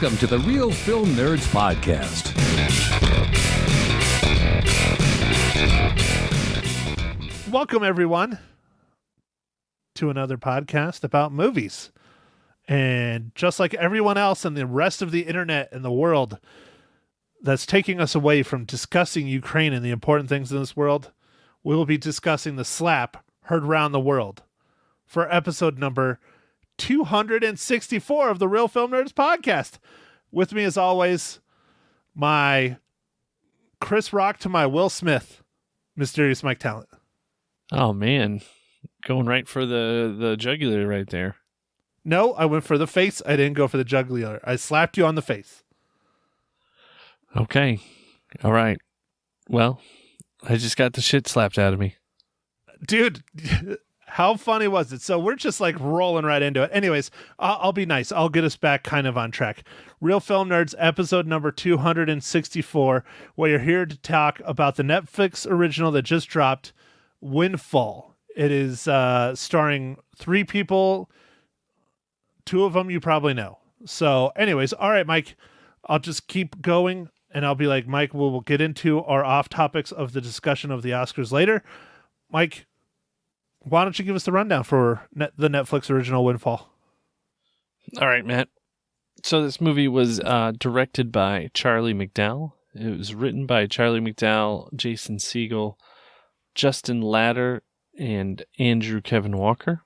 Welcome to the Real Film Nerds Podcast. Welcome, everyone, to another podcast about movies. And just like everyone else and the rest of the internet and the world that's taking us away from discussing Ukraine and the important things in this world, we will be discussing the slap heard around the world for episode number 264 of the Real Film Nerds Podcast. With me, as always, my Chris Rock to my Will Smith, Mysterious Mike Talent. Oh, man. Going right for the jugular right there. No, I went for the face. I didn't go for the jugular. I slapped you on the face. Okay. All right. Well, I just got the shit slapped out of me. Dude, how funny was it? So we're just like rolling right into it. Anyways, I'll be nice. I'll get us back kind of on track. Real Film Nerds, episode number 264, where you're here to talk about the Netflix original that just dropped, Windfall. It is starring three people. Two of them you probably know. So anyways, all right, Mike, I'll just keep going and I'll be like, Mike, we'll get into our off topics of the discussion of the Oscars later. Mike, why don't you give us the rundown for the Netflix original Windfall? All right, Matt. So this movie was directed by Charlie McDowell. It was written by Charlie McDowell, Jason Segel, Justin Latter, and Andrew Kevin Walker.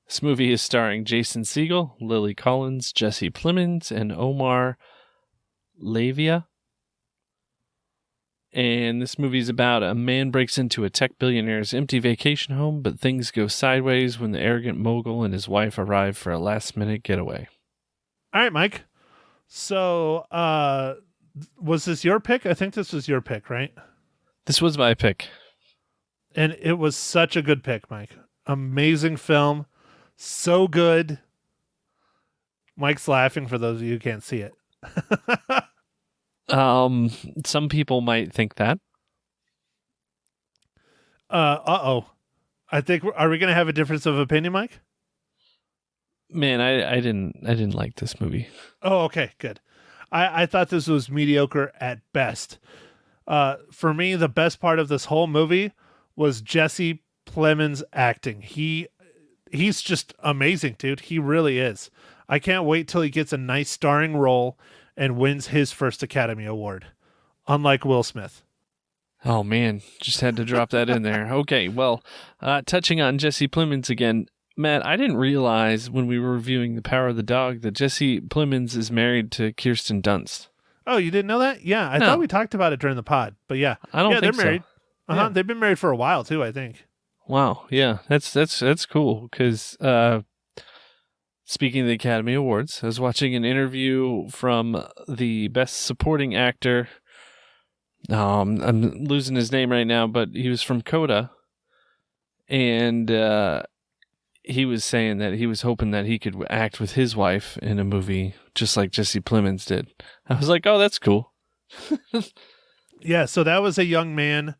This movie is starring Jason Segel, Lily Collins, Jesse Plemons, and Omar Leyva. And this movie is about a man breaks into a tech billionaire's empty vacation home, but things go sideways when the arrogant mogul and his wife arrive for a last-minute getaway. All right, Mike. So, was this your pick? I think this was your pick, right? This was my pick. And it was such a good pick, Mike. Amazing film. So good. Mike's laughing for those of you who can't see it. Some people might think that. I think, are we going to have a difference of opinion, Mike? Man, I didn't like this movie. Oh, okay, good. I thought this was mediocre at best. For me, the best part of this whole movie was Jesse Plemons' acting. He's just amazing, dude. He really is. I can't wait till he gets a nice starring role and wins his first Academy Award, unlike Will Smith. Oh, man. Just had to drop that in there. Okay, well, touching on Jesse Plemons again, Matt, I didn't realize when we were reviewing The Power of the Dog that Jesse Plemons is married to Kirsten Dunst. Oh, you didn't know that? Yeah, I thought we talked about it during the pod, but yeah. I don't think they're married. So. Yeah. They've been married for a while, too, I think. Wow, yeah, that's cool, because speaking of the Academy Awards, I was watching an interview from the Best Supporting Actor. I'm losing his name right now, but he was from Coda, and he was saying that he was hoping that he could act with his wife in a movie, just like Jesse Plemons did. I was like, oh, that's cool. Yeah, so that was a young man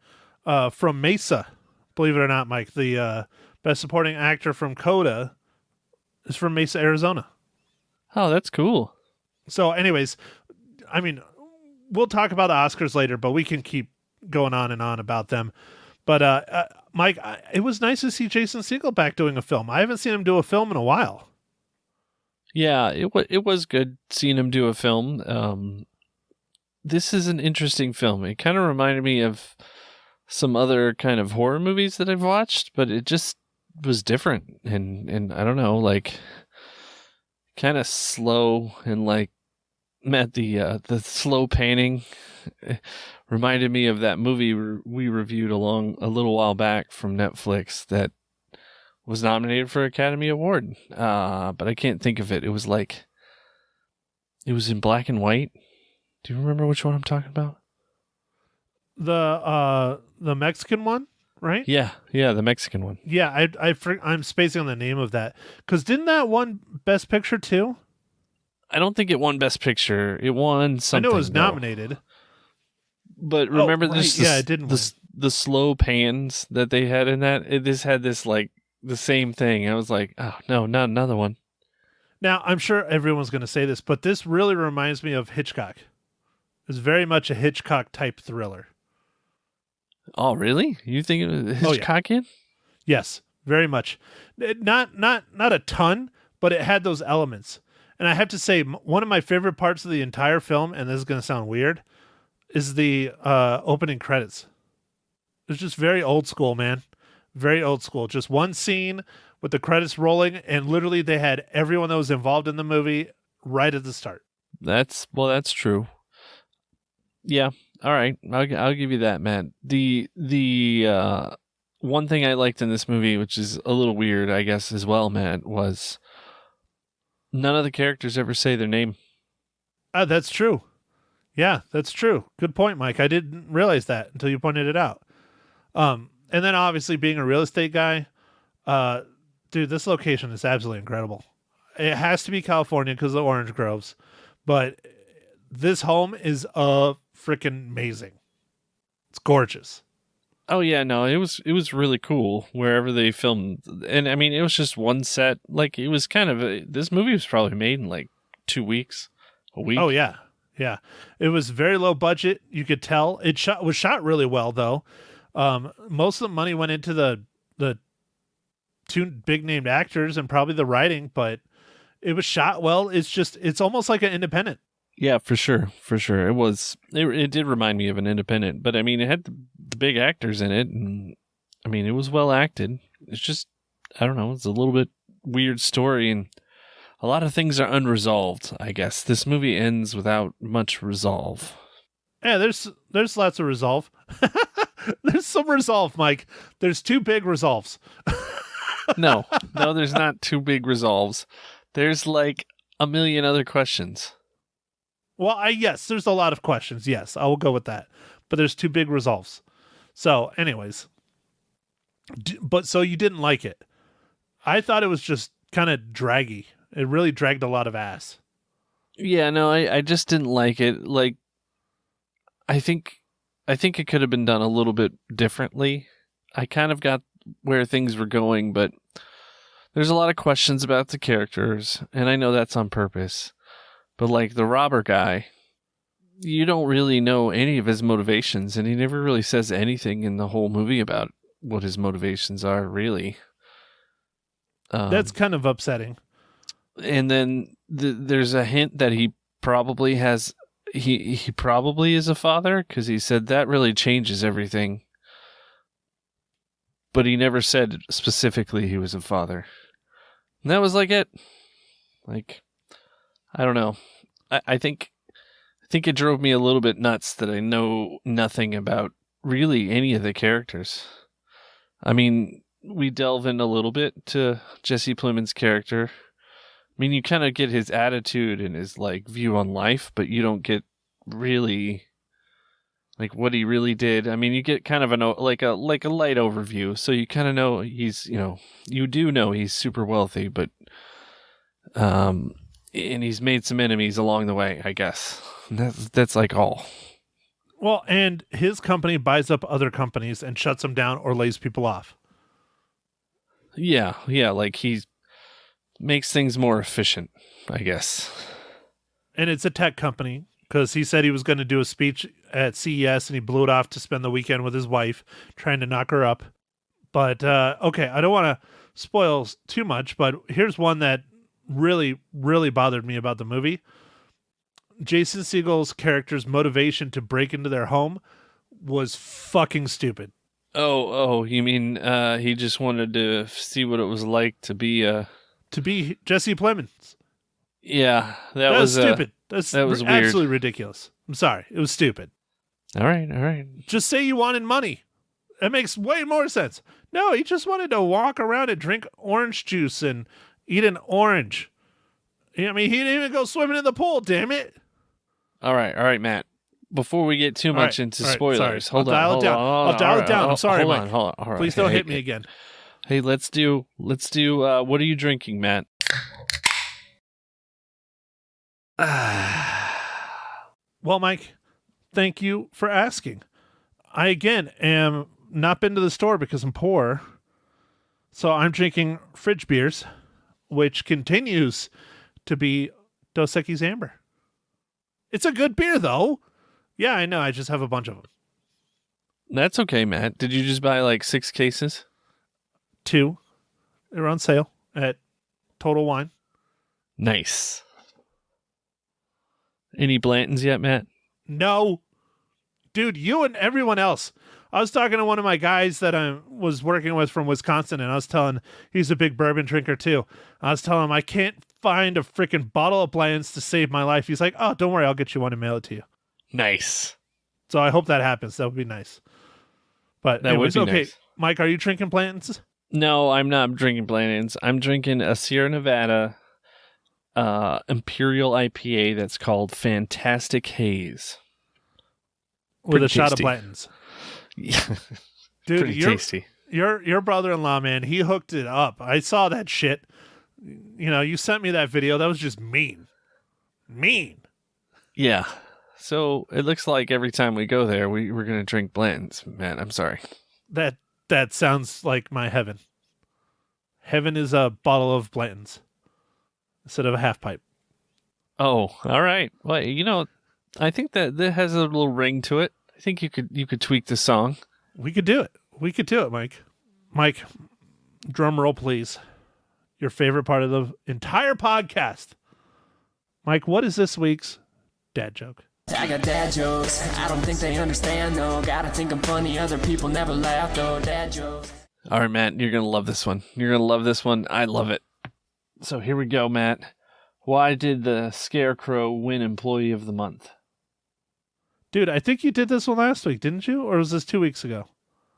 from Mesa. Believe it or not, Mike, the Best Supporting Actor from Coda is from Mesa, Arizona. Oh, that's cool. So anyways, I mean, we'll talk about the Oscars later, but we can keep going on and on about them. But Mike, it was nice to see Jason Segel back doing a film. I haven't seen him do a film in a while. Yeah, it was good seeing him do a film. This is an interesting film. It kind of reminded me of some other kind of horror movies that I've watched, but it just was different. And I don't know, like kind of slow, and like Matt, the slow painting reminded me of that movie we reviewed a little while back from Netflix that was nominated for Academy Award. But I can't think of it. It was in black and white. Do you remember which one I'm talking about? The Mexican one, right? Yeah, the Mexican one. Yeah, I'm spacing on the name of that, because didn't that one Best Picture too? I don't think it won Best Picture. It won something. I know it was nominated. But remember this? Yeah, it didn't. The slow pans that they had in that. This had this like the same thing. I was like, oh no, not another one. Now, I'm sure everyone's going to say this, but this really reminds me of Hitchcock. It's very much a Hitchcock type thriller. Oh, really? You think it was Oh, yeah. Hitchcockian? Yes, very much. Not a ton, but it had those elements. And I have to say, one of my favorite parts of the entire film, and this is going to sound weird, is the opening credits. It's just very old school, man. Very old school. Just one scene with the credits rolling, and literally they had everyone that was involved in the movie right at the start. That's true. Yeah. All right. I'll give you that, Matt. The one thing I liked in this movie, which is a little weird, I guess, as well, Matt, was none of the characters ever say their name. That's true. Yeah, that's true. Good point, Mike. I didn't realize that until you pointed it out. And then obviously being a real estate guy, dude, this location is absolutely incredible. It has to be California because of the orange groves, but this home is freaking amazing. It's gorgeous. Oh yeah, no, it was really cool wherever they filmed, and I mean it was just one set. Like it was kind of this movie was probably made in like 2 weeks, a week. Oh yeah, yeah. It was very low budget. You could tell it was shot really well though. Most of the money went into the two big named actors and probably the writing, but it was shot well. It's almost like an independent. Yeah, for sure. It did remind me of an independent, but I mean, it had the big actors in it, and I mean, it was well acted. It's just, I don't know, it's a little bit weird story, and a lot of things are unresolved, I guess. This movie ends without much resolve. Yeah, there's lots of resolve. There's some resolve, Mike. There's two big resolves. No, there's not two big resolves. There's like a million other questions. Well, yes, there's a lot of questions. Yes, I will go with that. But there's two big resolves. So, anyways. But so you didn't like it. I thought it was just kind of draggy. It really dragged a lot of ass. Yeah, no, I just didn't like it. Like, I think it could have been done a little bit differently. I kind of got where things were going, but there's a lot of questions about the characters, and I know that's on purpose. But like the robber guy, you don't really know any of his motivations, and he never really says anything in the whole movie about what his motivations are, really. That's kind of upsetting. And then there's a hint that he probably has, he probably is a father, because he said that really changes everything. But he never said specifically he was a father. And that was like it. Like, I don't know. I think it drove me a little bit nuts that I know nothing about really any of the characters. I mean, we delve in a little bit to Jesse Plemons' character. I mean, you kind of get his attitude and his like view on life, but you don't get really like what he really did. I mean, you get kind of a light overview, so you kind of know he's, you do know he's super wealthy, but and he's made some enemies along the way, I guess. That's like all. Well, and his company buys up other companies and shuts them down or lays people off. Yeah, like he makes things more efficient, I guess. And it's a tech company, because he said he was going to do a speech at CES and he blew it off to spend the weekend with his wife, trying to knock her up. But, okay, I don't want to spoil too much, but here's one that really, really bothered me about the movie. Jason Segel's character's motivation to break into their home was fucking stupid. Oh, you mean he just wanted to see what it was like to be Jesse Plemons. Yeah, that was was stupid. That was weird. Absolutely ridiculous. I'm sorry. It was stupid. All right. Just say you wanted money. That makes way more sense. No, he just wanted to walk around and drink orange juice and eat an orange. I mean, he didn't even go swimming in the pool, damn it. All right, Matt. Before we get too much into spoilers, I'll dial it down. I'll dial it down. I'm sorry, Mike. Hold on. Please don't hit me again. Hey, let's do what are you drinking, Matt? Well, Mike, thank you for asking. I, again, am not been to the store because I'm poor. So I'm drinking fridge beers, which continues to be Dos Equis Amber. It's a good beer, though. Yeah, I know. I just have a bunch of them. That's okay, Matt. Did you just buy like 6 cases? 2. They're on sale at Total Wine. Nice. Any Blantons yet, Matt? No. Dude, you and everyone else. I was talking to one of my guys that I was working with from Wisconsin, and I was telling he's a big bourbon drinker too. I was telling him I can't find a freaking bottle of Blanton's to save my life. He's like, oh, don't worry, I'll get you one and mail it to you. Nice. So I hope that happens. That would be nice. But that anyways, would be okay. nice. Mike, are you drinking Blanton's? No, I'm not drinking Blanton's. I'm drinking a Sierra Nevada Imperial IPA that's called Fantastic Haze. With Pretty a shot of tasty. Blanton's. Yeah. Dude, Pretty tasty. Your brother-in-law, man, he hooked it up. I saw that shit. You know, you sent me that video. That was just mean. Mean. Yeah. So it looks like every time we go there, we're going to drink Blanton's. Matt, I'm sorry. That sounds like my heaven. Heaven is a bottle of Blanton's instead of a half pipe. Oh, all right. Well, you know, I think that has a little ring to it. I think you could tweak the song. We could do it, Mike. Mike, drum roll, please. Your favorite part of the entire podcast. Mike, what is this week's dad joke? I got dad jokes. I don't think they understand, though. Gotta think I'm funny. Other people never laugh, though. Dad jokes. All right, Matt, you're going to love this one. You're going to love this one. I love it. So here we go, Matt. Why did the Scarecrow win Employee of the Month? Dude, I think you did this one last week, didn't you? Or was this 2 weeks ago?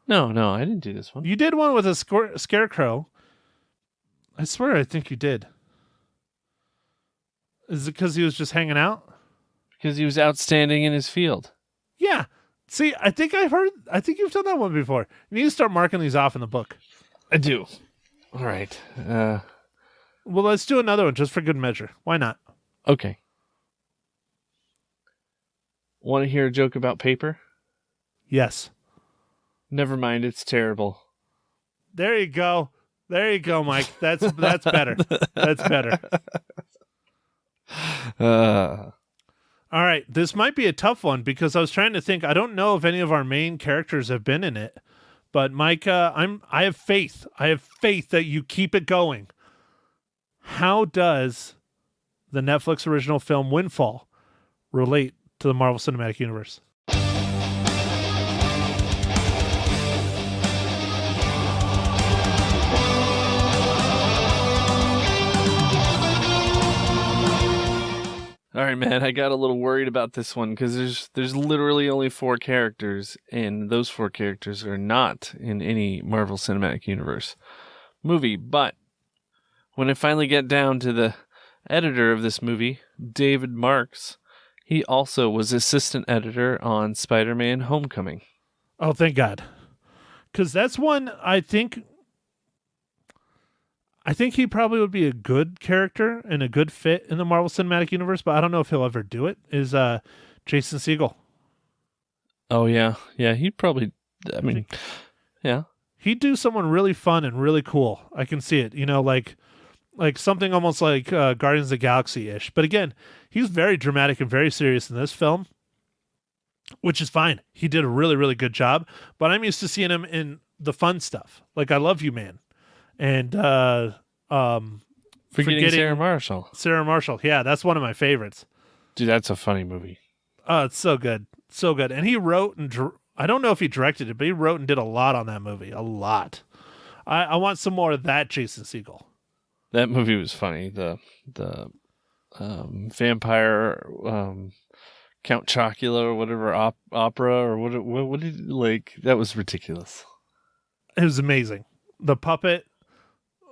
No, I didn't do this one. You did one with a scarecrow. I swear I think you did. Is it because he was just hanging out? Because he was outstanding in his field. Yeah. See, I think you've done that one before. You need to start marking these off in the book. I do. All right. Well, let's do another one just for good measure. Why not? Okay. Want to hear a joke about paper? Yes. Never mind, it's terrible. There you go. There you go, Mike. That's better. That's better. All right. This might be a tough one because I was trying to think. I don't know if any of our main characters have been in it, but Mike, I have faith. I have faith that you keep it going. How does the Netflix original film Windfall relate to the Marvel Cinematic Universe? All right, man, I got a little worried about this one because there's literally only 4 characters, and those 4 characters are not in any Marvel Cinematic Universe movie. But when I finally get down to the editor of this movie, David Marks, he also was assistant editor on Spider-Man Homecoming. Oh, thank God. Because that's one I think he probably would be a good character and a good fit in the Marvel Cinematic Universe, but I don't know if he'll ever do it, is Jason Segel. Oh, yeah. Yeah, he'd probably, yeah. He'd do someone really fun and really cool. I can see it, like something almost like Guardians of the Galaxy-ish. But again, he's very dramatic and very serious in this film, which is fine. He did a really, really good job, but I'm used to seeing him in the fun stuff, like I Love You, Man. And Forgetting Sarah Marshall. Sarah Marshall. Yeah, that's one of my favorites. Dude, that's a funny movie. Oh, it's so good. So good. And he wrote and I don't know if he directed it, but he wrote and did a lot on that movie. A lot. I want some more of that Jason Segel. That movie was funny. The vampire Count Chocula or whatever opera or what did like that was ridiculous. It was amazing. The puppet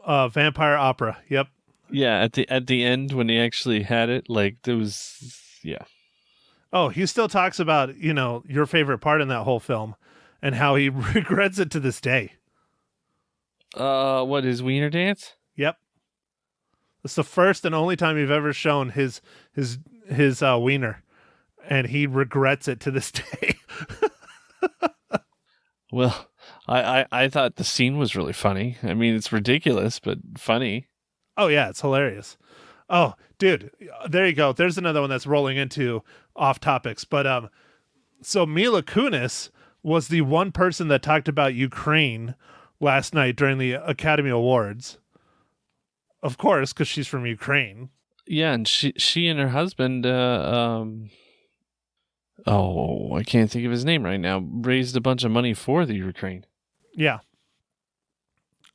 vampire opera. Yep. Yeah, at the end when he actually had it, like there was Oh, he still talks about, your favorite part in that whole film and how he regrets it to this day. What, his wiener dance? Yep. It's the first and only time you've ever shown his wiener, and he regrets it to this day. Well, I thought the scene was really funny. I mean, it's ridiculous, but funny. Oh, yeah, it's hilarious. Oh, dude, there you go. There's another one that's rolling into off topics. But so Mila Kunis was the one person that talked about Ukraine last night during the Academy Awards. Of course, because she's from Ukraine. Yeah, and she and her husband, I can't think of his name right now, raised a bunch of money for the Ukraine. Yeah.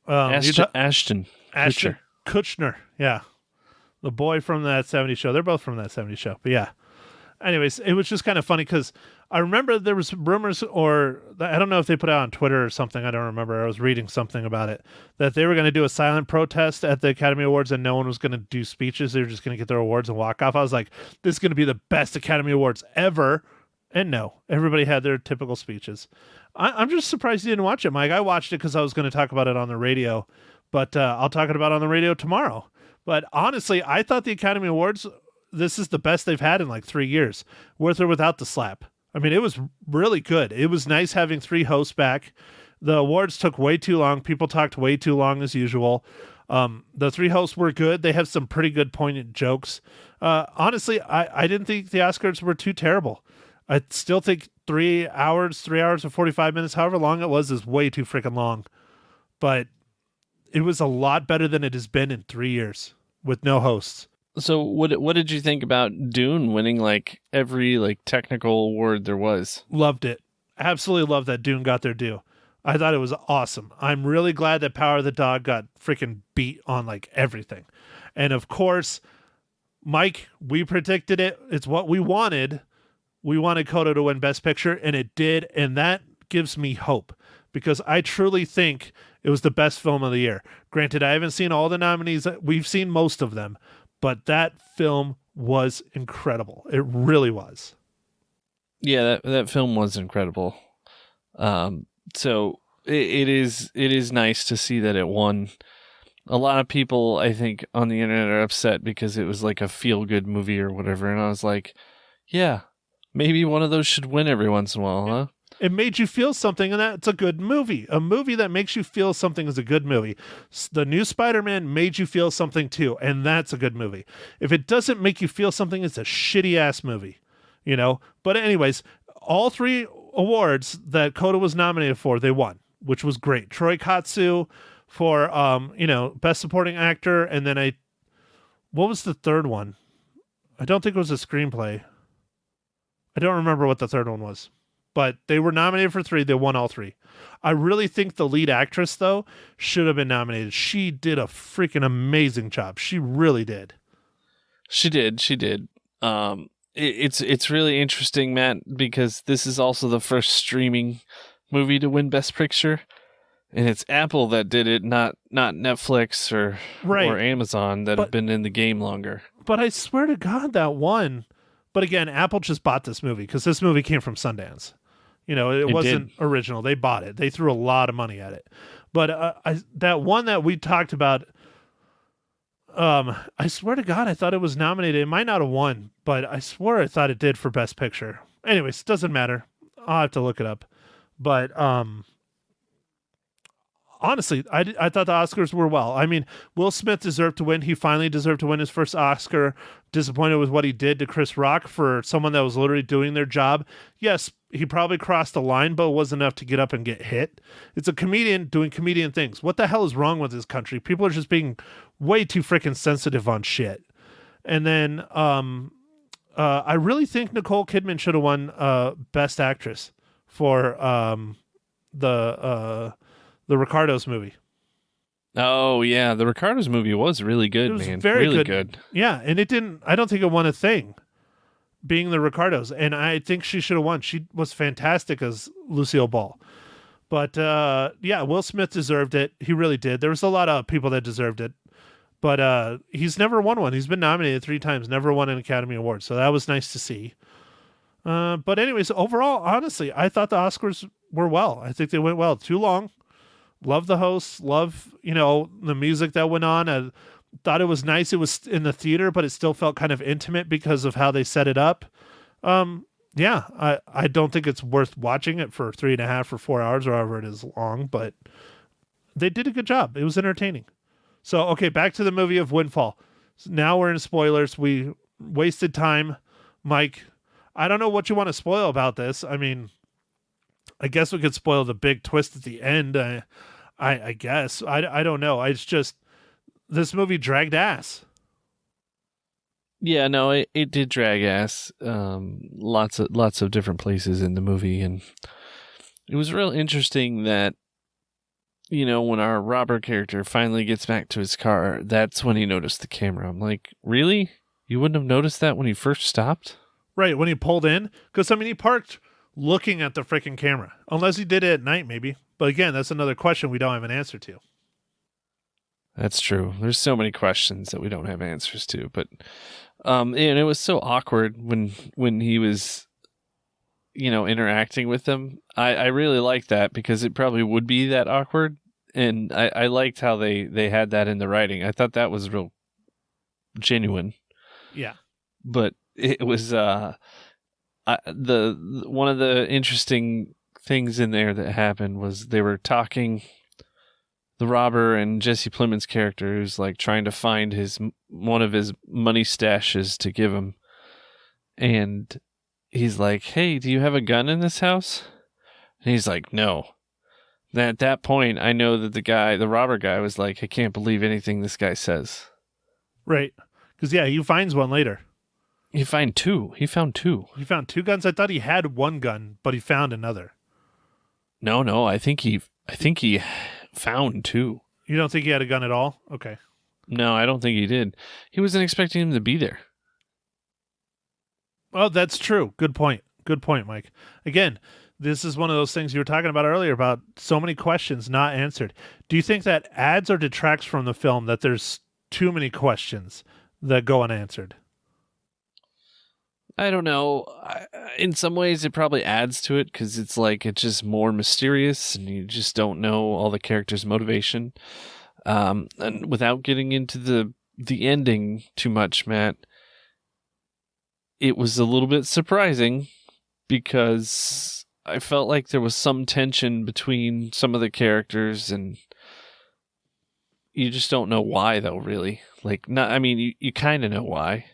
Ashton Kutcher. Yeah. The boy from that 70s show. They're both from that 70s show. But yeah. Anyways, it was just kind of funny because I remember there was rumors, or I don't know if they put it out on Twitter or something. I don't remember. I was reading something about it, that they were going to do a silent protest at the Academy Awards and no one was going to do speeches. They were just going to get their awards and walk off. I was like, this is going to be the best Academy Awards ever. And no, everybody had their typical speeches. I'm just surprised you didn't watch it, Mike. I watched it because I was going to talk about it on the radio, but I'll talk about it on the radio tomorrow. But honestly, I thought the Academy Awards, this is the best they've had in like 3 years, with or without the slap. I mean, it was really good. It was nice having 3 hosts back. The awards took way too long. People talked way too long as usual. The 3 hosts were good. They have some pretty good poignant jokes. Honestly, I didn't think the Oscars were too terrible. I still think 3 hours and 45 minutes, however long it was, is way too freaking long. But it was a lot better than it has been in 3 years with no hosts. So what did you think about Dune winning like every like technical award there was? Loved it. Absolutely loved that Dune got their due. I thought it was awesome. I'm really glad that Power of the Dog got freaking beat on like everything. And of course, Mike, we predicted it. It's what we wanted. We wanted Coda to win Best Picture, and it did. And that gives me hope because I truly think it was the best film of the year. Granted, I haven't seen all the nominees. We've seen most of them. But that film was incredible. It really was. Yeah, that film was incredible. So it is nice to see that it won. A lot of people, I think, on the internet are upset because it was like a feel-good movie or whatever. And I was like, yeah, maybe one of those should win every once in a while, huh? It made you feel something, and that's a good movie. A movie that makes you feel something is a good movie. The new Spider-Man made you feel something too, and that's a good movie. If it doesn't make you feel something, it's a shitty-ass movie, you know? But anyways, all 3 awards that Coda was nominated for, they won, which was great. Troy Kotsur for, Best Supporting Actor, and then what was the third one? I don't think it was a screenplay. I don't remember what the third one was. But they were nominated for 3. They won all 3. I really think the lead actress, though, should have been nominated. She did a freaking amazing job. She really did. She did. It's really interesting, Matt, because this is also the first streaming movie to win Best Picture. And it's Apple that did it, not Netflix or Amazon that have been in the game longer. But I swear to God, that won. But again, Apple just bought this movie because this movie came from Sundance. You know, it wasn't original. They bought it. They threw a lot of money at it. But that one that we talked about, I swear to God, I thought it was nominated. It might not have won, but I swear I thought it did for Best Picture. Anyways, it doesn't matter. I'll have to look it up. But honestly, I thought the Oscars were well. I mean, Will Smith deserved to win. He finally deserved to win his first Oscar. Disappointed with what he did to Chris Rock for someone that was literally doing their job. Yes, he probably crossed the line, but it wasn't enough to get up and get hit. It's a comedian doing comedian things. What the hell is wrong with this country? People are just being way too freaking sensitive on shit. And then I really think Nicole Kidman should have won Best Actress for the Ricardos movie. Oh yeah, the Ricardos movie was really good, man. Very really good. Yeah, and I don't think it won a thing, being the Ricardos, and I think she should have won. She was fantastic as Lucille Ball. But yeah, Will Smith deserved it. He really did. There was a lot of people that deserved it, but he's never won one. He's been nominated 3 times, never won an Academy Award, so that was nice to see. But anyways, overall, honestly, I thought the Oscars were well. I think they went well. Too long. Love the hosts. Love, the music that went on. I thought it was nice. It was in the theater, but it still felt kind of intimate because of how they set it up. Yeah, I don't think it's worth watching it for 3.5 or 4 hours or however it is long, but they did a good job. It was entertaining. So, okay, back to the movie of Windfall. Now we're in spoilers. We wasted time. Mike, I don't know what you want to spoil about this. I mean, I guess we could spoil the big twist at the end. I guess. I don't know. It's just, this movie dragged ass. Yeah, no, it did drag ass. Lots of different places in the movie, and it was real interesting that, you know, when our robber character finally gets back to his car, that's when he noticed the camera. I'm like, really? You wouldn't have noticed that when he first stopped? Right, when he pulled in? Because, I mean, he parked looking at the freaking camera. Unless he did it at night, maybe. But again, that's another question we don't have an answer to. That's true. There's so many questions that we don't have answers to. But and it was so awkward when he was, you know, interacting with them. I really liked that because it probably would be that awkward. And I liked how they had that in the writing. I thought that was real genuine. Yeah. But it was one of the interesting things in there that happened was they were talking, the robber and Jesse Plemons' character, who's like trying to find one of his money stashes to give him, and he's like, "Hey, do you have a gun in this house?" And he's like, "No." Then at that point, I know that the robber guy, was like, "I can't believe anything this guy says." Right. Because, yeah, he finds one later. He found two. He found two guns? I thought he had one gun, but he found another. No. I think he found two. You don't think he had a gun at all? Okay. No, I don't think he did. He wasn't expecting him to be there. Oh, that's true. Good point. Good point, Mike. Again, this is one of those things you were talking about earlier about so many questions not answered. Do you think that adds or detracts from the film that there's too many questions that go unanswered? I don't know. In some ways, it probably adds to it because it's just more mysterious and you just don't know all the characters' motivation. And without getting into the ending too much, Matt, it was a little bit surprising because I felt like there was some tension between some of the characters and you just don't know why, though, really. You kind of know why.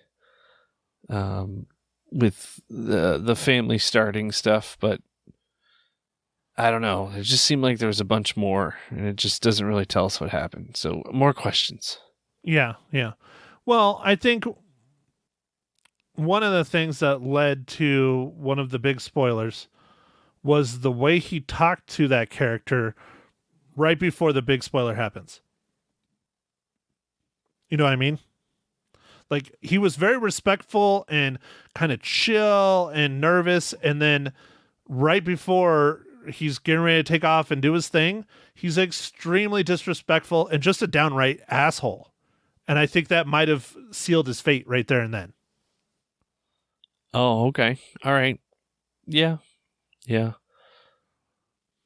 With the family starting stuff, but I don't know. It just seemed like there was a bunch more, and it just doesn't really tell us what happened. So more questions. Yeah. Well, I think one of the things that led to one of the big spoilers was the way he talked to that character right before the big spoiler happens. You know what I mean? Like, he was very respectful and kind of chill and nervous. And then right before he's getting ready to take off and do his thing, he's extremely disrespectful and just a downright asshole. And I think that might have sealed his fate right there and then. Oh, okay. All right. Yeah.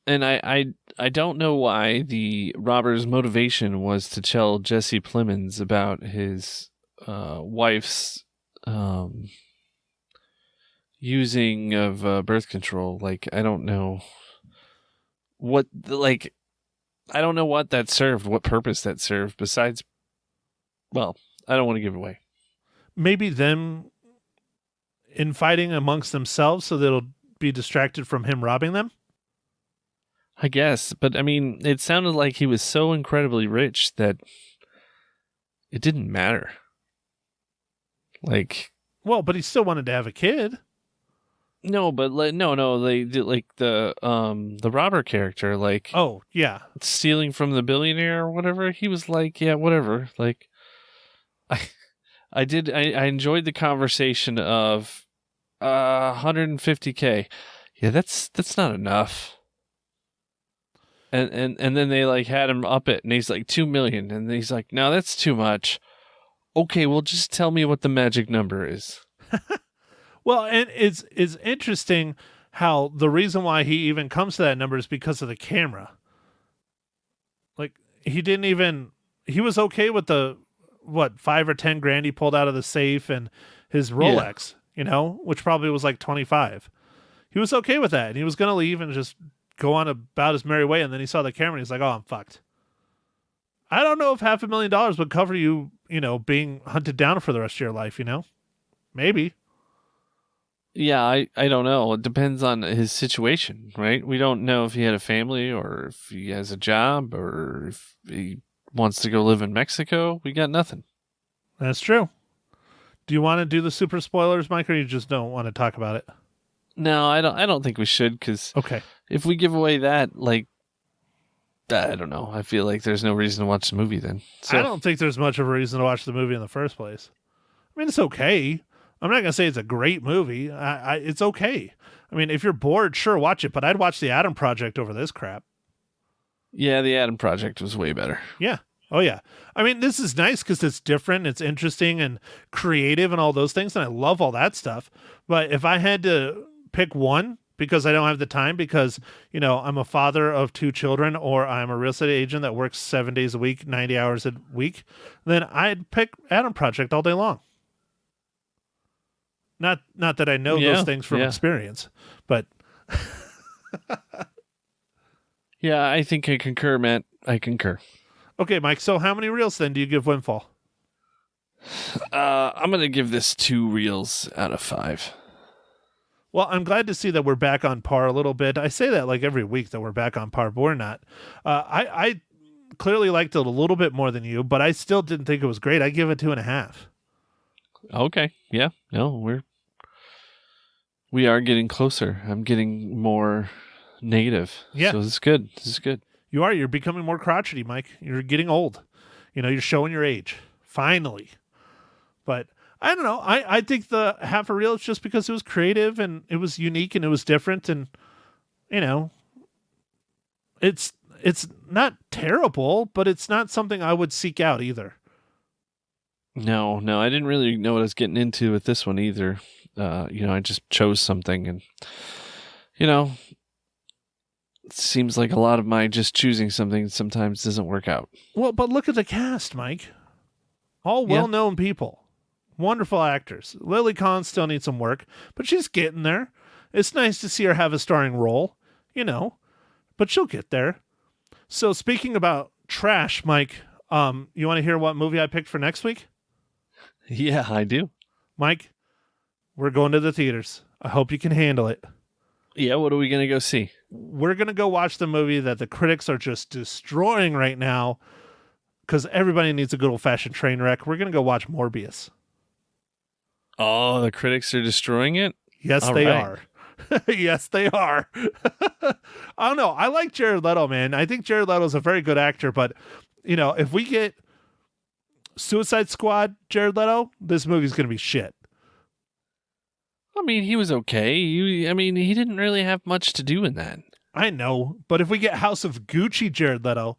And I don't know why the robber's motivation was to tell Jesse Plemons about his wife's using of birth control. I don't know what that served, what purpose that served besides, well, I don't want to give it away. Maybe them infighting amongst themselves so they'll be distracted from him robbing them? I guess, but I mean, it sounded like he was so incredibly rich that it didn't matter. Well, but he still wanted to have a kid. No, but no. They did the robber character, oh yeah, stealing from the billionaire or whatever. He was like, yeah, whatever. I enjoyed the conversation of $150K. Yeah, that's not enough. And then they had him up it, and he's like $2 million, and he's like, no, that's too much. Okay, well, just tell me what the magic number is. Well, and it's interesting how the reason why he even comes to that number is because of the camera. He was okay with the, $5 or $10 he pulled out of the safe and his Rolex, which probably was like 25. He was okay with that. And he was going to leave and just go on about his merry way. And then he saw the camera and he's like, oh, I'm fucked. I don't know if $500,000 would cover you being hunted down for the rest of your life, Maybe. Yeah, I don't know. It depends on his situation, right? We don't know if he had a family or if he has a job or if he wants to go live in Mexico. We got nothing. That's true. Do you want to do the super spoilers, Mike, or you just don't want to talk about it? No, I don't think we should, because Okay. if we give away that, like, I don't know. I feel like there's no reason to watch the movie then. So, I don't think there's much of a reason to watch the movie in the first place. I mean, it's okay. I'm not going to say it's a great movie. It's okay. I mean, if you're bored, sure, watch it, but I'd watch The Adam Project over this crap. Yeah, The Adam Project was way better. Yeah. Oh, yeah. I mean, this is nice because it's different, it's interesting and creative and all those things, and I love all that stuff. But if I had to pick one, because I don't have the time, because, I'm a father of 2 children, or I'm a real estate agent that works 7 days a week, 90 hours a week, then I'd pick Adam Project all day long. Not that I know those things from experience, but... Yeah, I think I concur, Matt. I concur. Okay, Mike, so how many reels then do you give Windfall? I'm going to give this 2 reels out of 5. Well, I'm glad to see that we're back on par a little bit. I say that like every week that we're back on par, but we're not. I clearly liked it a little bit more than you, but I still didn't think it was great. I give it 2.5. Okay. Yeah. No, we are getting closer. I'm getting more negative. Yeah. So this is good. This is good. You are. You're becoming more crotchety, Mike. You're getting old. You're showing your age. Finally. But I don't know. I think the half a reel is just because it was creative and it was unique and it was different, and it's not terrible, but it's not something I would seek out either. No, I didn't really know what I was getting into with this one either. I just chose something, and it seems like a lot of my just choosing something sometimes doesn't work out. Well, but look at the cast, Mike. All well-known people. Wonderful actors. Lily Collins still needs some work, but she's getting there. It's nice to see her have a starring role, but she'll get there. So speaking about trash, Mike, you want to hear what movie I picked for next week? Yeah, I do. Mike, we're going to the theaters. I hope you can handle it. Yeah, what are we going to go see? We're going to go watch the movie that the critics are just destroying right now because everybody needs a good old-fashioned train wreck. We're going to go watch Morbius. Oh, the critics are destroying it? Yes, they are. Yes, they are. I don't know. I like Jared Leto, man. I think Jared Leto's a very good actor, but, if we get Suicide Squad Jared Leto, this movie's going to be shit. I mean, he was okay. He didn't really have much to do in that. I know, but if we get House of Gucci Jared Leto,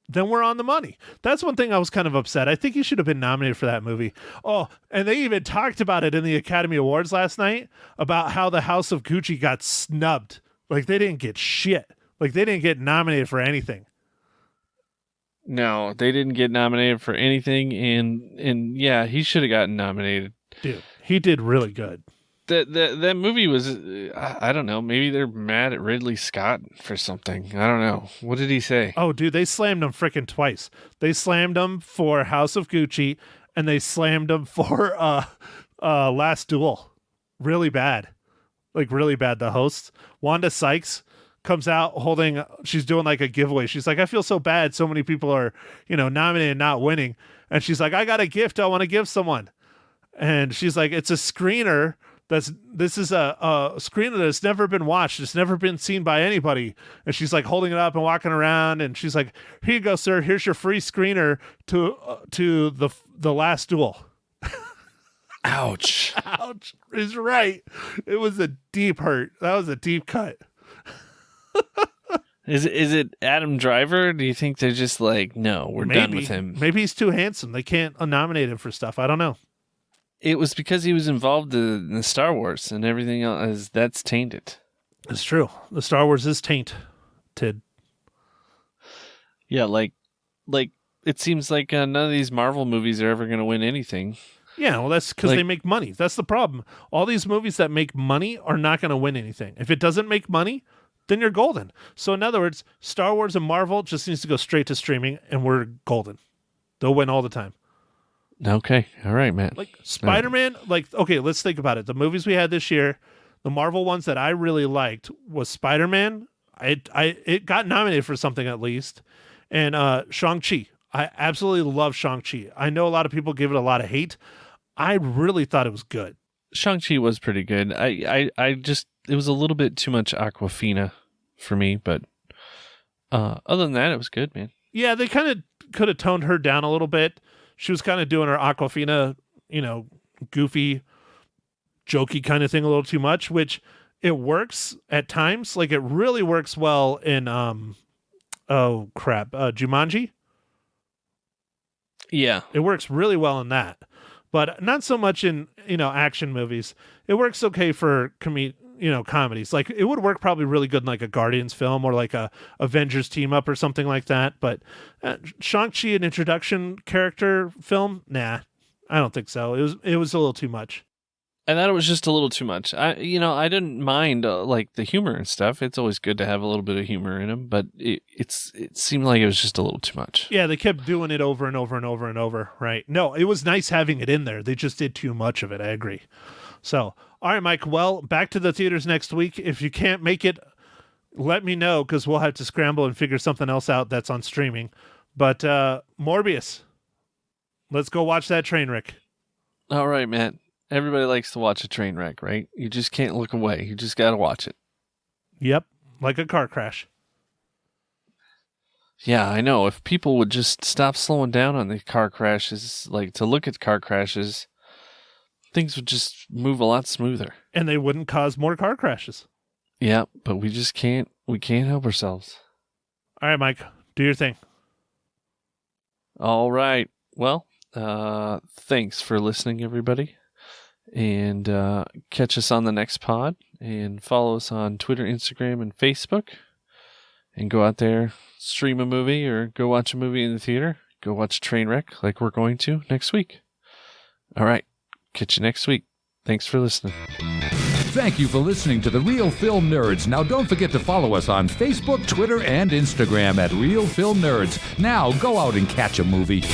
then we're on the money. That's one thing I was kind of upset. I think he should have been nominated for that movie. Oh, and they even talked about it in the Academy Awards last night, about how the House of Gucci got snubbed. Like, they didn't get shit. Like, they didn't get nominated for anything. No, they didn't get nominated for anything, and yeah, he should have gotten nominated. Dude, he did really good. That movie was, I don't know, maybe they're mad at Ridley Scott for something. I don't know. What did he say? Oh, dude, they slammed him freaking twice. They slammed him for House of Gucci, and they slammed him for Last Duel. Really bad. Like, really bad. The hosts, Wanda Sykes, comes out holding, she's doing like a giveaway. She's like, I feel so bad. So many people are, nominated and not winning. And she's like, I got a gift I want to give someone. And she's like, it's a screener. This is a screener that's never been watched. It's never been seen by anybody. And she's like holding it up and walking around. And she's like, here you go, sir. Here's your free screener to the Last Duel. Ouch. Ouch. He's right. It was a deep hurt. That was a deep cut. Is it Adam Driver? Do you think they're just like, no, we're done with him? Maybe he's too handsome. They can't nominate him for stuff. I don't know. It was because he was involved in the Star Wars, and everything else that's tainted. It's true. The Star Wars is tainted. Yeah, like it seems like none of these Marvel movies are ever going to win anything. Yeah, well, that's because they make money. That's the problem. All these movies that make money are not going to win anything. If it doesn't make money, then you're golden. So in other words, Star Wars and Marvel just needs to go straight to streaming, and we're golden. They'll win all the time. Okay. All right, man. Like Spider-Man, like, okay, let's think about it. The movies we had this year, the Marvel ones that I really liked was Spider-Man. It got nominated for something at least. And Shang-Chi. I absolutely love Shang-Chi. I know a lot of people give it a lot of hate. I really thought it was good. Shang-Chi was pretty good. I just, it was a little bit too much Aquafina for me, but other than that, it was good, man. Yeah, they kind of could have toned her down a little bit. She was kind of doing her Aquafina, goofy, jokey kind of thing a little too much, which it works at times. Like, it really works well in, Jumanji. Yeah. It works really well in that, but not so much in, action movies. It works okay for comedies. Like, it would work probably really good in like a Guardians film or like a Avengers team up or something like that. But Shang-Chi, an introduction character film, nah, I don't think so. It was a little too much. I thought it was just a little too much. I didn't mind like the humor and stuff. It's always good to have a little bit of humor in them, but it seemed like it was just a little too much. Yeah, they kept doing it over and over and over and over. Right? No, it was nice having it in there. They just did too much of it. I agree. So, all right, Mike. Well, back to the theaters next week. If you can't make it, let me know because we'll have to scramble and figure something else out that's on streaming. But Morbius, let's go watch that train wreck. All right, man. Everybody likes to watch a train wreck, right? You just can't look away. You just got to watch it. Yep, like a car crash. Yeah, I know. If people would just stop slowing down on the car crashes, like to look at car crashes, things would just move a lot smoother. And they wouldn't cause more car crashes. Yeah, but we just can't. We can't help ourselves. All right, Mike, do your thing. All right. Well, thanks for listening, everybody. And catch us on the next pod and follow us on Twitter, Instagram, and Facebook. And go out there, stream a movie or go watch a movie in the theater. Go watch Trainwreck like we're going to next week. All right. Catch you next week. Thanks for listening. Thank you for listening to The Real Film Nerds. Now don't forget to follow us on Facebook, Twitter, and Instagram at Real Film Nerds. Now go out and catch a movie.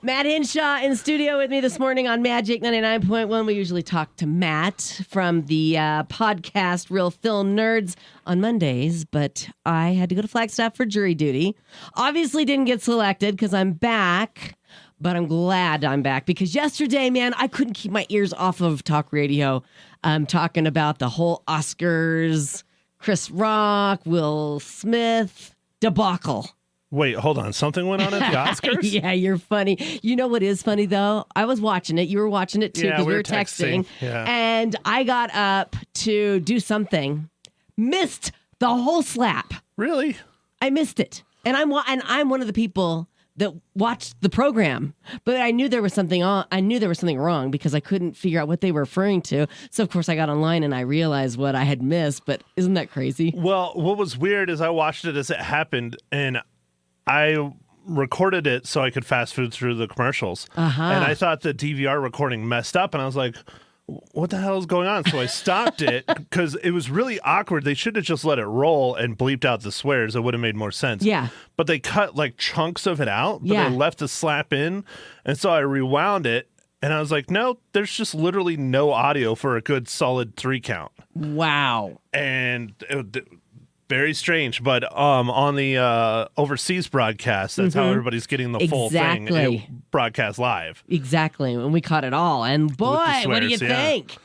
Matt Hinshaw in studio with me this morning on Magic 99.1. We usually talk to Matt from the podcast Real Film Nerds on Mondays, but I had to go to Flagstaff for jury duty. Obviously didn't get selected because I'm back, but I'm glad I'm back because yesterday, man, I couldn't keep my ears off of talk radio. Talking about the whole Oscars, Chris Rock, Will Smith debacle. Wait, hold on. Something went on at the Oscars? Yeah, you're funny. You know what is funny, though? I was watching it. You were watching it, too, because we were texting. Yeah. And I got up to do something. Missed the whole slap. Really? I missed it. And I'm one of the people that watched the program. But I knew there was something on. I knew there was something wrong because I couldn't figure out what they were referring to. So, of course, I got online and I realized what I had missed. But isn't that crazy? Well, what was weird is I watched it as it happened, and I recorded it so I could fast forward through the commercials. And I thought the DVR recording messed up, and I was like, what the hell is going on? So I stopped it because it was really awkward. They should have just let it roll and bleeped out the swears. It would have made more sense. Yeah. But they cut like chunks of it out, but Yeah. they left the slap in. And so I rewound it, and I was like, no, there's just literally no audio for a good solid 3 count. Wow. And very strange, but on the overseas broadcast, that's how everybody's getting the full thing. Exactly. It broadcast live. Exactly. And we caught it all. And boy, what do you swears, yeah. think?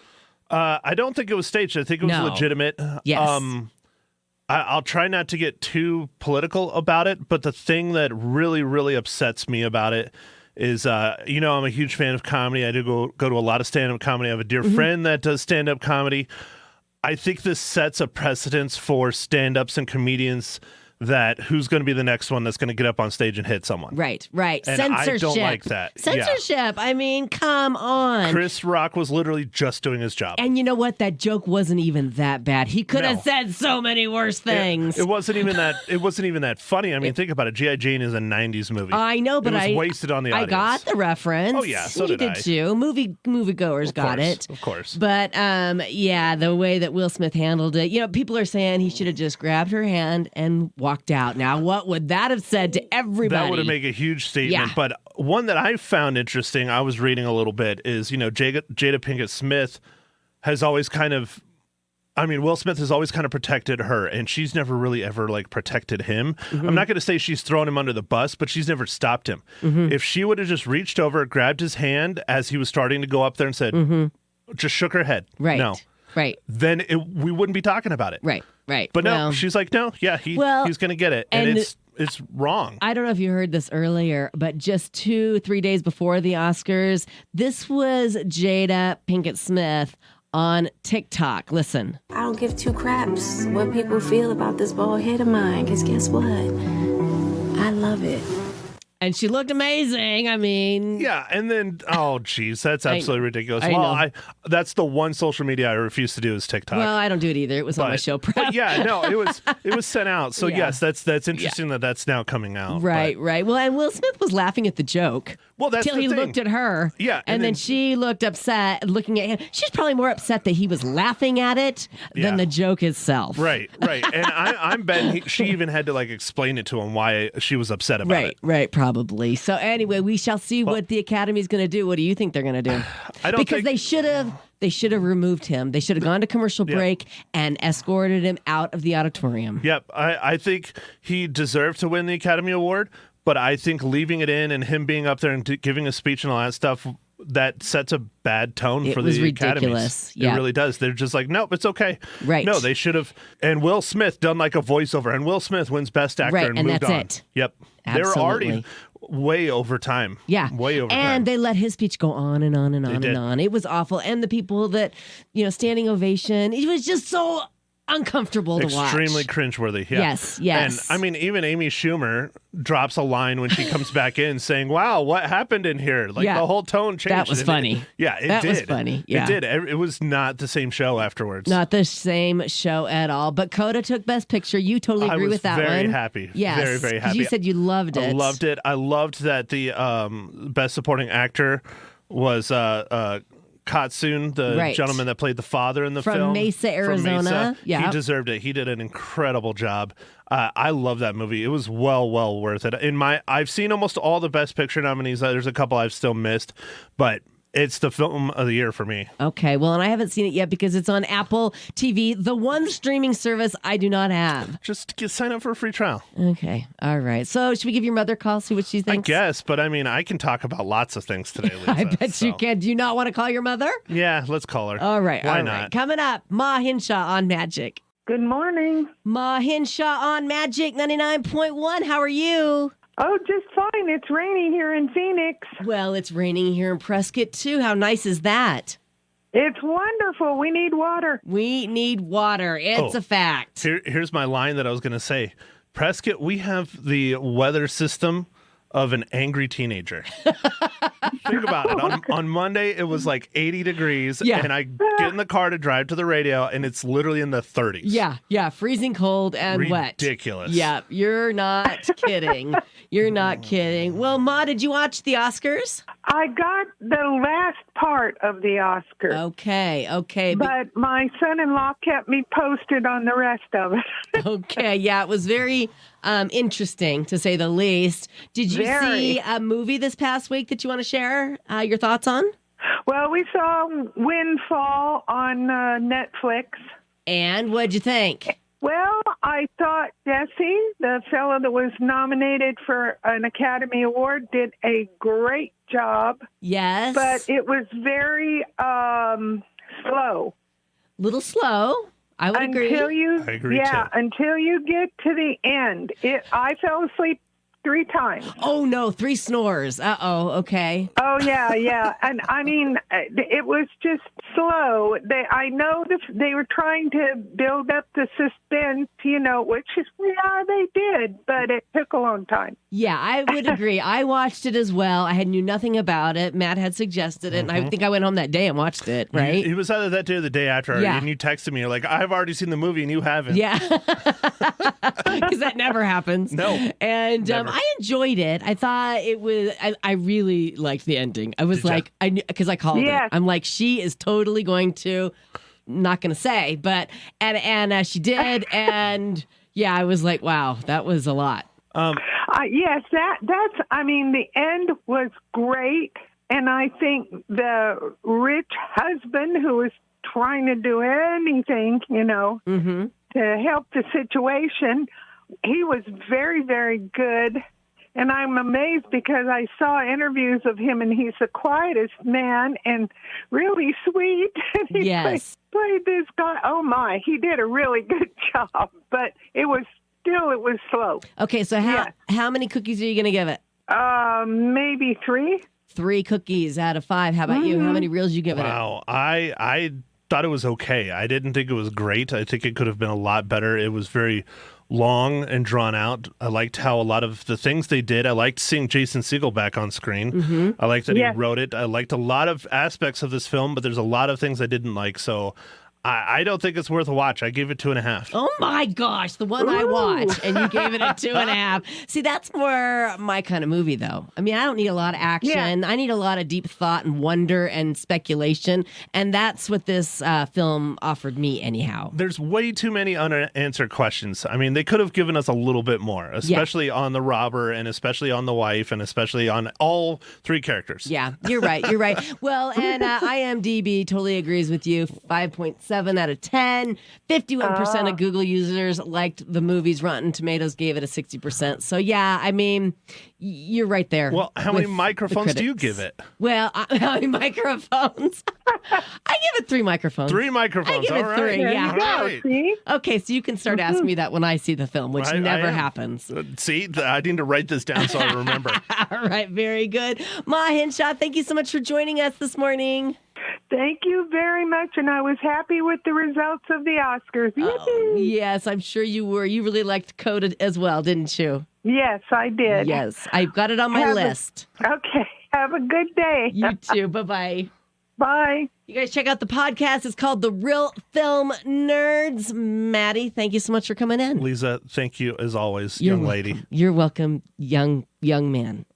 I don't think it was staged. I think it was No. legitimate. Yes. I'll try not to get too political about it, but the thing that really, really upsets me about it is, I'm a huge fan of comedy. I do go to a lot of stand-up comedy. I have a dear friend that does stand-up comedy. I think this sets a precedence for stand-ups and comedians that who's going to be the next one that's going to get up on stage and hit someone. Right. And Censorship. I don't like that. Censorship. I mean, come on. Chris Rock was literally just doing his job. And you know what? That joke wasn't even that bad. He could have said so many worse things. It wasn't even that. It wasn't even that funny. I mean, think about it. G.I. Jane is a '90s movie. I know, but it was wasted on the audience. I got the reference. Oh yeah, so you did I. too. Moviegoers got it. Of course. But the way that Will Smith handled it, people are saying he should have just grabbed her hand and walked out. Now, what would that have said to everybody? That would have made a huge statement. Yeah. But one that I found interesting, I was reading a little bit, is, Jada Pinkett Smith has always Will Smith has always kind of protected her, and she's never really ever protected him. I'm not going to say she's thrown him under the bus, but she's never stopped him. If she would have just reached over, grabbed his hand as he was starting to go up there and said, just shook her head. Right. No. Right. Then we wouldn't be talking about it. Right. But no, she's like, no, yeah, he's going to get it. And it's wrong. I don't know if you heard this earlier, but just 2-3 days before the Oscars, this was Jada Pinkett Smith on TikTok. Listen. I don't give two craps what people feel about this bald head of mine, because guess what? I love it. And she looked amazing. I mean... Yeah, and then, oh, geez, that's absolutely ridiculous. I know. That's the one social media I refuse to do is TikTok. Well, I don't do it either. It was on my show prep. But yeah, no, it was sent out. So yes, that's interesting that that's now coming out. Right. Well, and Will Smith was laughing at the joke. Well, that's till the he thing. looked at her. Yeah, and then she looked upset looking at him. She's probably more upset that he was laughing at it than the joke itself. Right. And I'm betting she even had to explain it to him why she was upset about it. Right, probably. So anyway, we shall see what the Academy's going to do. What do you think they're going to do? I don't because they should have removed him. They should have gone to commercial break and escorted him out of the auditorium. Yep. I think he deserved to win the Academy Award, but I think leaving it in and him being up there and giving a speech and all that stuff, that sets a bad tone for the ridiculous. Academies. Yeah. It really does. They're just like, nope, it's okay. Right. No, they should have. And Will Smith done a voiceover, and Will Smith wins Best Actor and moved that's on. it. Yep. Absolutely. They were already way over time. Yeah. Way over time. And they let his speech go on and on and on and on. It was awful. And the people that, standing ovation, it was just so uncomfortable to watch. Extremely cringeworthy. Yeah. Yes. And I mean, even Amy Schumer drops a line when she comes back in saying, wow, what happened in here? The whole tone changed. That was funny. It did. That was funny. Yeah. It did. It was not the same show afterwards. Not the same show at all. But Coda took Best Picture. You totally agree with that one. I was very happy. Yes. Very, very happy. You said you loved it. I loved it. I loved that the Best Supporting Actor was Katsun, the gentleman that played the father in the film. From Mesa, Arizona. Yeah. He deserved it. He did an incredible job. I love that movie. It was well worth it. I've seen almost all the Best Picture nominees. There's a couple I've still missed, but it's the film of the year for me. Okay, well, and I haven't seen it yet because it's on Apple TV, the one streaming service I do not have. Just sign up for a free trial. Okay, all right. So should we give your mother a call, see what she thinks? I guess, but I can talk about lots of things today, Lisa. I bet you can. Do you not want to call your mother? Yeah, let's call her. All right, Why all not? right. Coming up, Ma Hinshaw on Magic. Good morning. Ma Hinshaw on Magic 99.1. How are you? Oh, just fine. It's rainy here in Phoenix. Well, it's raining here in Prescott, too. How nice is that? It's wonderful. We need water. We need water. It's a fact. Here's my line that I was going to say. Prescott, we have the weather system of an angry teenager. Think about it. On Monday, it was 80 degrees, and I get in the car to drive to the radio, and it's literally in the 30s. Yeah, freezing cold and wet. Ridiculous. Yeah, you're not kidding. You're not kidding. Well, Ma, did you watch the Oscars? I got the last part of the Oscars. Okay. But my son-in-law kept me posted on the rest of it. Okay, yeah, it was very interesting, to say the least. Did you see a movie this past week that you want to share your thoughts on? Well, we saw Windfall on Netflix. And what'd you think? Well, I thought Jesse, the fellow that was nominated for an Academy Award, did a great job. Yes. But it was very slow. Little slow. I would agree. I agree Yeah, too. until you get to the end. I fell asleep 3 times. Oh, no, 3 snores. Uh-oh, okay. Oh, yeah. And I mean, it was just slow. I know they were trying to build up the suspense, which is, they did, but it took a long time. Yeah, I would agree. I watched it as well. I knew nothing about it. Matt had suggested it, and I think I went home that day and watched it, right? It was either that day or the day after, and you texted me, you're like, I've already seen the movie and you haven't. Yeah, because that never happens. No. And I enjoyed it. I thought it was, I really liked the ending. I was like, I knew, because I called it. I'm like, she is totally going to, not going to say, but, and she did. And yeah, I was like, wow, that was a lot. Yes, the end was great. And I think the rich husband who was trying to do anything, to help the situation, he was very, very good. And I'm amazed because I saw interviews of him, and he's the quietest man and really sweet. And he played this guy. Oh, my. He did a really good job, but it was slow. Okay, so how many cookies are you going to give it? Maybe 3. 3 cookies out of 5. How about you? How many reels you give it? Wow, I thought it was okay. I didn't think it was great. I think it could have been a lot better. It was very long and drawn out. I liked how a lot of the things they did. I liked seeing Jason Segel back on screen. I liked that he wrote it. I liked a lot of aspects of this film, but there's a lot of things I didn't like. So I don't think it's worth a watch. I gave it 2.5. Oh my gosh, the one I watched, and you gave it a 2.5. See, that's more my kind of movie, though. I mean, I don't need a lot of action. I need a lot of deep thought and wonder and speculation, and that's what this film offered me, anyhow. There's way too many unanswered questions. I mean, they could have given us a little bit more, especially on the robber, and especially on the wife, and especially on all 3 characters. Yeah, you're right. Well, and IMDb totally agrees with you. 5.7 out of 10. 51% of Google users liked the movies. Rotten Tomatoes gave it a 60%. So yeah, I mean, you're right there. Well, how many microphones do you give it? Well, how many microphones? I give it 3 microphones. 3 microphones. I give it 3. Yeah. All right. Okay, so you can start asking me that when I see the film, which never happens. See, I need to write this down so I remember. All right, very good. Ma Henshaw, thank you so much for joining us this morning. Thank you very much, and I was happy with the results of the Oscars. Yes, I'm sure you were. You really liked Coded as well, didn't you? Yes, I did. Yes, I've got it on my list. Okay, have a good day. You too. Bye-bye. Bye. You guys check out the podcast. It's called The Real Film Nerds. Maddie, thank you so much for coming in. Lisa, thank you as always, young lady. You're welcome, young man.